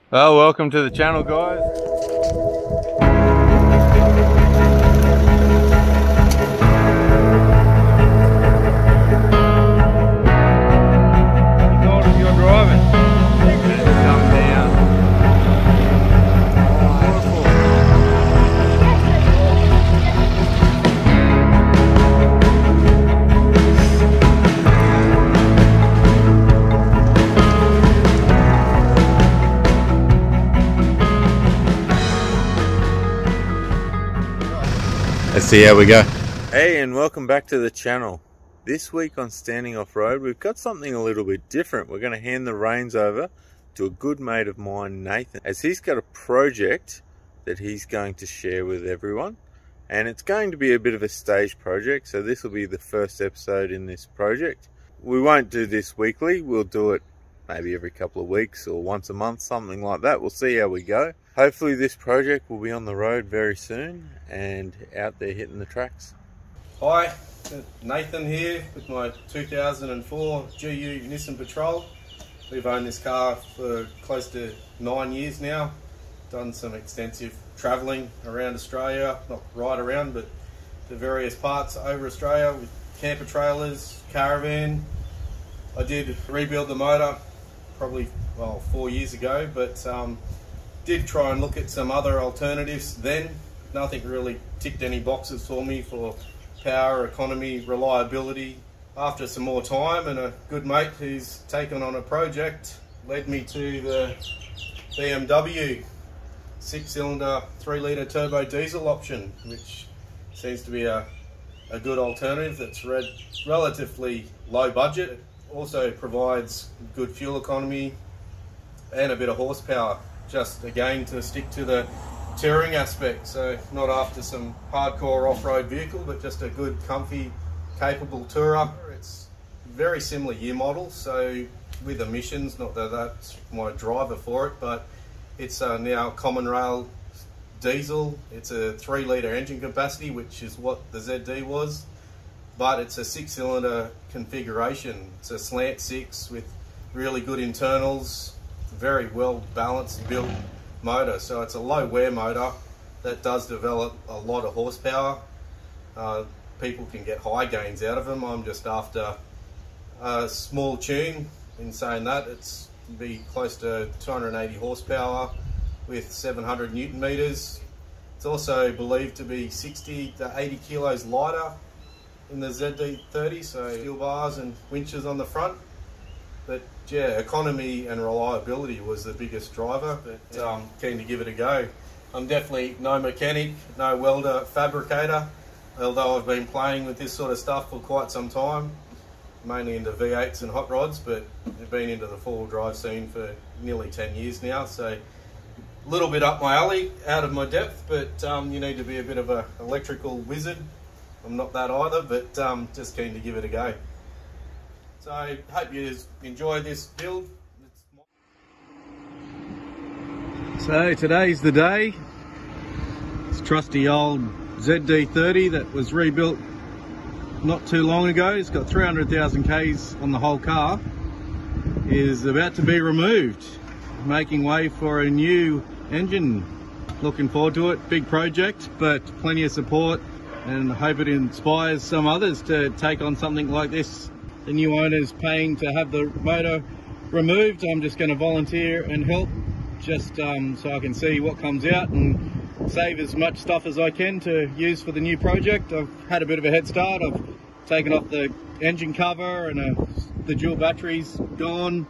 Well, welcome to the channel, guys. You told him you're driving. Come down. Let's see how we go. Hey, and welcome back to the channel. This week on Standing Off Road, we've got something a little bit different. We're going to hand the reins over to a good mate of mine, Nathan, as he's got a project that he's going to share with everyone. And it's going to be a bit of a stage project, so this will be the first episode in this project. We won't do this weekly, we'll do it maybe every couple of weeks or once a month, something like that. We'll see how we go. Hopefully this project will be on the road very soon and out there hitting the tracks. Hi, Nathan here with my 2004 GU Nissan Patrol. We've owned this car for close to 9 years now. Done some extensive travelling around Australia, not right around, but to various parts over Australia with camper trailers, caravan. I did rebuild the motor probably 4 years ago, but did try and look at some other alternatives then. Nothing really ticked any boxes for me for power, economy, reliability. After some more time and a good mate who's taken on a project led me to the BMW 6-cylinder 3-litre turbo diesel option, which seems to be a good alternative that's relatively low budget. It also provides good fuel economy and a bit of horsepower. Just again to stick to the touring aspect, so not after some hardcore off-road vehicle, but just a good, comfy, capable tourer. It's very similar year model, so with emissions, not that that's my driver for it, but it's now common rail diesel. It's a 3-litre engine capacity, which is what the ZD was, but it's a 6-cylinder configuration. It's a slant 6 with really good internals, very well balanced built motor. So it's a low wear motor that does develop a lot of horsepower. People can get high gains out of them. I'm just after a small tune. In saying that, it's be close to 280 horsepower with 700 Newton meters. It's also believed to be 60 to 80 kilos lighter in the ZD30, so steel bars and winches on the front. But yeah, economy and reliability was the biggest driver, but keen to give it a go. I'm definitely no mechanic, no welder, fabricator, although I've been playing with this sort of stuff for quite some time, mainly into V8s and hot rods, but I've been into the four-wheel drive scene for nearly 10 years now, so a little bit up my alley, out of my depth, but you need to be a bit of an electrical wizard. I'm not that either, but just keen to give it a go. So I hope you enjoy this build. So today's the day. This trusty old ZD30 that was rebuilt not too long ago, it's got 300,000 Ks on the whole car, is about to be removed, making way for a new engine. Looking forward to it. Big project, but plenty of support, and hope it inspires some others to take on something like this. The new owner's paying to have the motor removed. I'm just going to volunteer and help, just so I can see what comes out and save as much stuff as I can to use for the new project. I've had a bit of a head start. I've taken off the engine cover and the dual batteries gone,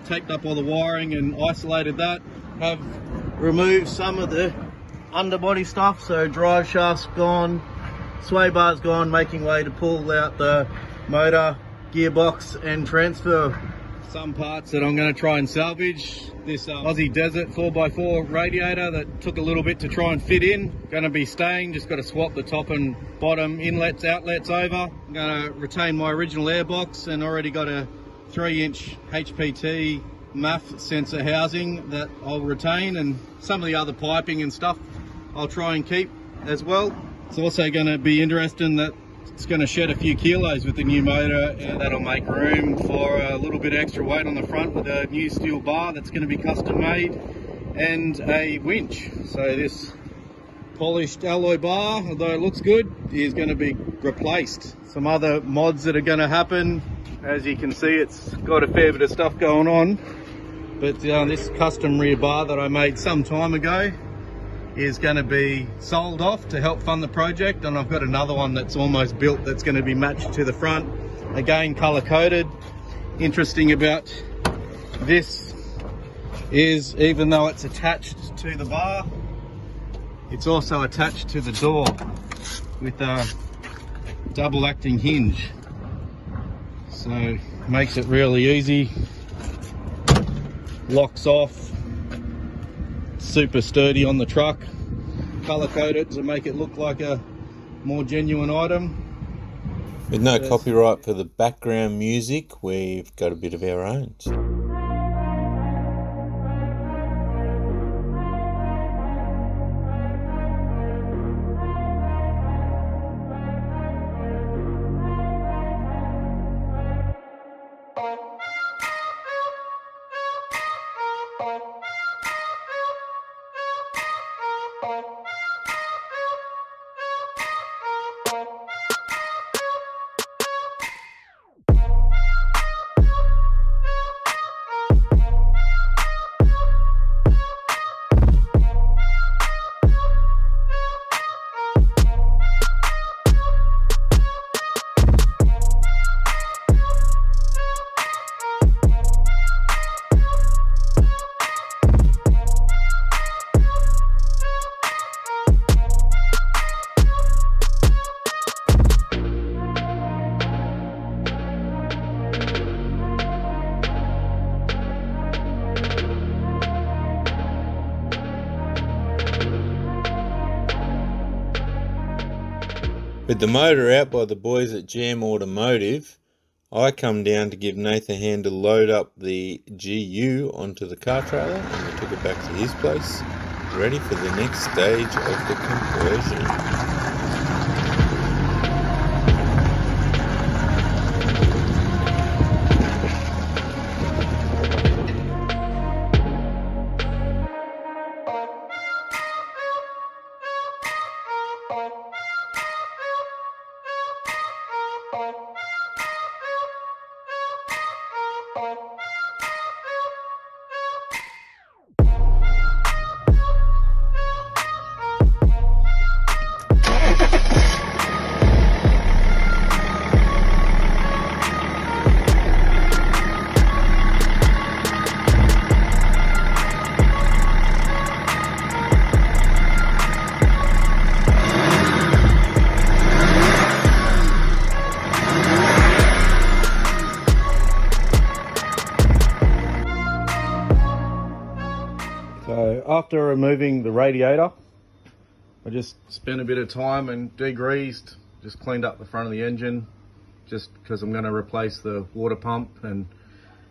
taped up all the wiring and isolated that. Have removed some of the underbody stuff, so drive shaft's gone, sway bar's gone, making way to pull out the motor, gearbox and transfer. Some parts that I'm going to try and salvage. This Aussie Desert 4x4 radiator that took a little bit to try and fit in. Going to be staying, just got to swap the top and bottom inlets, outlets over. I'm going to retain my original airbox and already got a 3-inch HPT MAF sensor housing that I'll retain, and some of the other piping and stuff I'll try and keep as well. It's also going to be interesting that it's going to shed a few kilos with the new motor, and that'll make room for a little bit extra weight on the front with a new steel bar that's going to be custom made. and a winch. So this polished alloy bar, although it looks good, is going to be replaced. Some other mods that are going to happen. As you can see, it's got a fair bit of stuff going on. But this custom rear bar that I made some time ago is going to be sold off to help fund the project, and I've got another one that's almost built that's going to be matched to the front, again color coded. Interesting about this is, even though it's attached to the bar, it's also attached to the door with a double acting hinge, so makes it really easy, locks off, super sturdy on the truck, color coded to make it look like a more genuine item. With no copyright for the background music, we've got a bit of our own. With the motor out by the boys at Jam Automotive, I come down to give Nathan a hand to load up the GU onto the car trailer, and we took it back to his place, ready for the next stage of the conversion. So after removing the radiator, I just spent a bit of time and degreased, just cleaned up the front of the engine, just because I'm going to replace the water pump and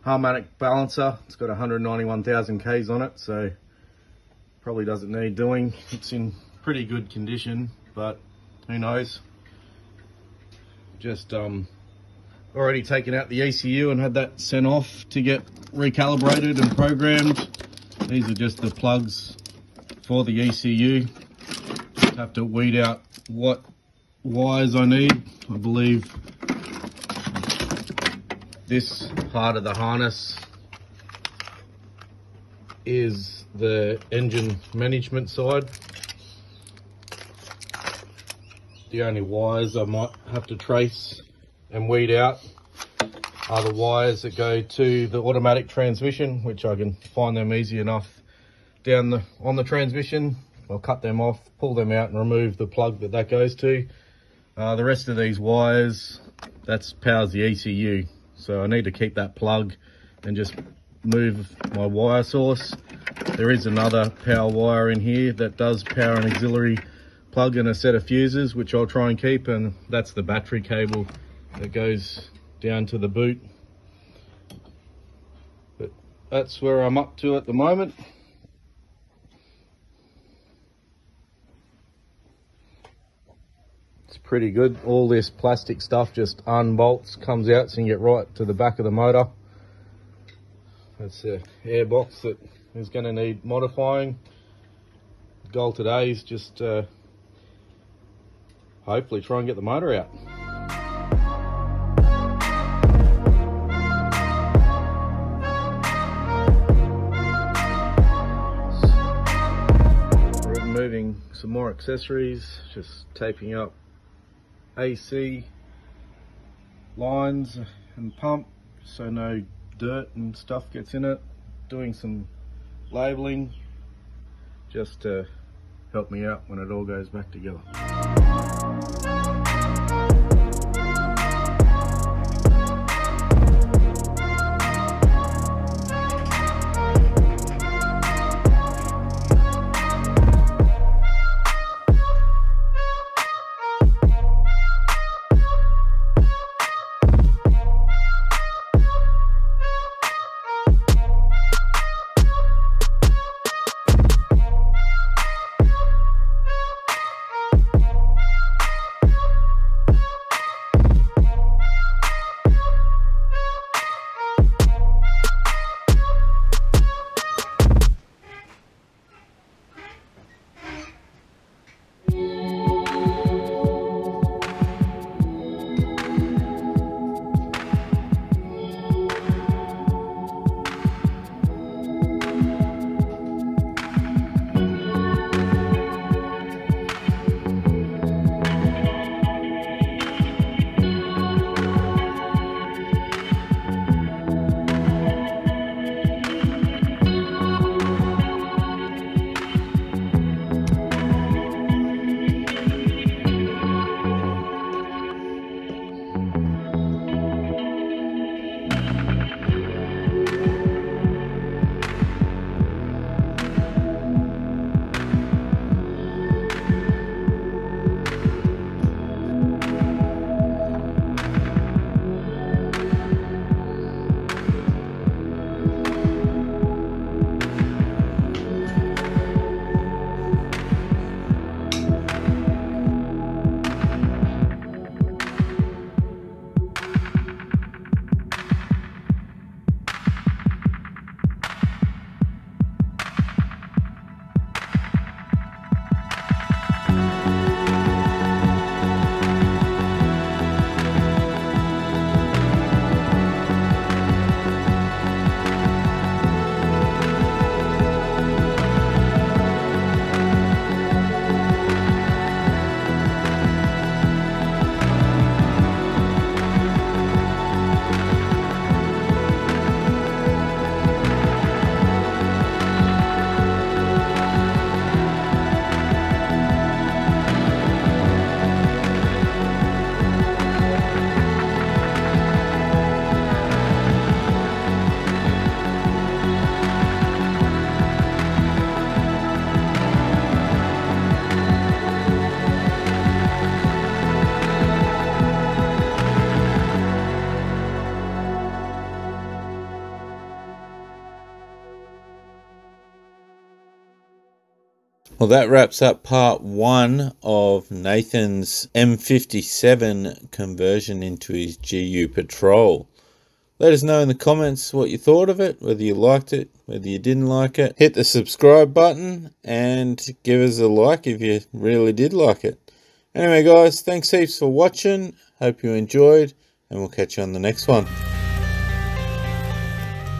harmonic balancer. It's got 191,000 Ks on it, so probably doesn't need doing. It's in pretty good condition, but who knows. Just already taken out the ECU and had that sent off to get recalibrated and programmed. These are just the plugs for the ECU. Just have to weed out what wires I need. I believe this part of the harness is the engine management side. The only wires I might have to trace and weed out are the wires that go to the automatic transmission, which I can find them easy enough down on the transmission. I'll cut them off, pull them out and remove the plug that goes to. The rest of these wires, that powers the ECU. So I need to keep that plug and just move my wire source. There is another power wire in here that does power an auxiliary plug and a set of fuses, which I'll try and keep, and that's the battery cable that goes down to the boot. But that's where I'm up to at the moment. It's pretty good. All this plastic stuff just unbolts, comes out, so you can get right to the back of the motor. That's the air box that is going to need modifying. The goal today is just hopefully try and get the motor out. Removing some more accessories, just taping up AC lines and pump so no dirt and stuff gets in it, doing some labeling just to help me out when it all goes back together. Well, that wraps up part 1 of Nathan's M57 conversion into his GU Patrol. Let us know in the comments what you thought of it, whether you liked it, whether you didn't like it. Hit the subscribe button and give us a like if you really did like it. Anyway guys, thanks heaps for watching. Hope you enjoyed, and we'll catch you on the next one.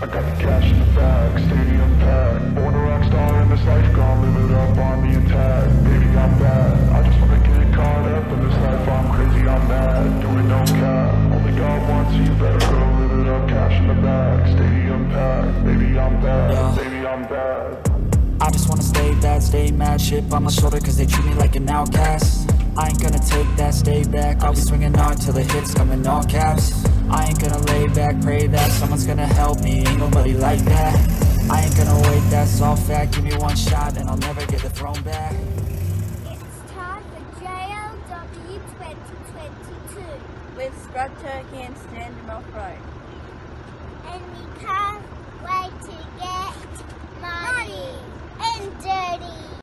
I got the cash in the bag, stadium packed. Born a rock star in this life, gone live it up on the attack. Baby, I'm bad, I just wanna get caught up in this life. I'm crazy, I'm mad, doing no cap. Only God wants you, better go live it up. Cash in the bag, stadium packed. Baby, I'm bad, baby, I'm bad. I just wanna stay bad, stay mad. Shit on my shoulder cause they treat me like an outcast. I ain't gonna take that, stay back. I'll be swinging on till the hits come in all caps. I ain't gonna lay back, pray that someone's gonna help me. Ain't nobody like that. I ain't gonna wait, that's all fact. Give me one shot and I'll never get the throne back. It's time for JLW 2022. With Scrub Turkey and Standing Off-Road. And we can't wait to get money and dirty.